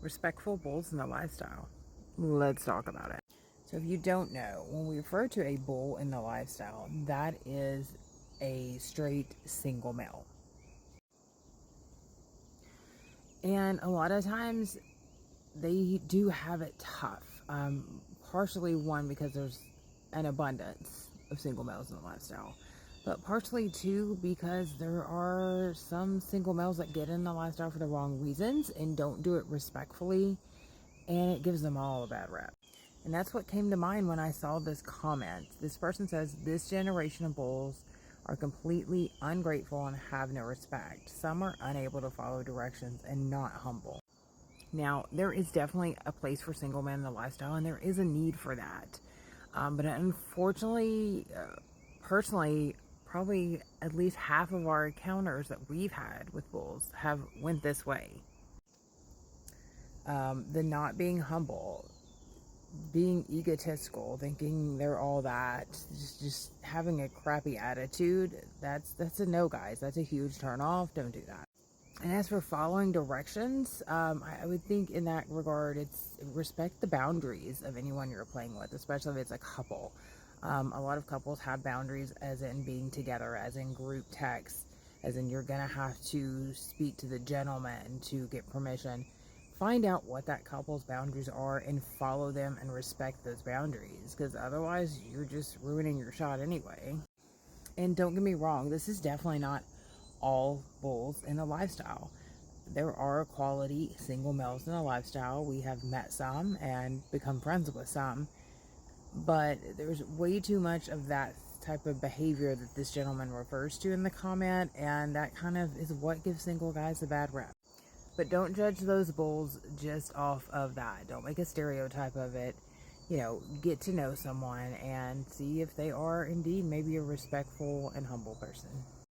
Respectful bulls in the lifestyle. Let's talk about it. So if you don't know, when we refer to a bull in the lifestyle, that is a straight single male. And a lot of times they do have it tough. Partially, one, because there's an abundance of single males in the lifestyle, but partially two, because there are some single males that get in the lifestyle for the wrong reasons and don't do it respectfully, and it gives them all a bad rep. And that's what came to mind when I saw this comment. This person says, this generation of bulls are completely ungrateful and have no respect. Some are unable to follow directions and not humble. Now, there is definitely a place for single men in the lifestyle, and there is a need for that. But unfortunately, personally, probably at least half of our encounters that we've had with bulls have went this way. The not being humble, being egotistical, thinking they're all that, just having a crappy attitude, that's a no, guys. That's a huge turn off. Don't do that. And as for following directions, I would think in that regard, it's respect the boundaries of anyone you're playing with, especially if it's a couple. A lot of couples have boundaries, as in being together, as in group text, as in you're going to have to speak to the gentleman to get permission. Find out what that couple's boundaries are and follow them and respect those boundaries, because otherwise you're just ruining your shot anyway. And don't get me wrong, this is definitely not all bulls in the lifestyle. There are quality single males in the lifestyle. We have met some and become friends with some, but there's way too much of that type of behavior that this gentleman refers to in the comment, and that kind of is what gives single guys a bad rep. But don't judge those bulls just off of that. Don't make a stereotype of it. Get to know someone and see if they are indeed maybe a respectful and humble person.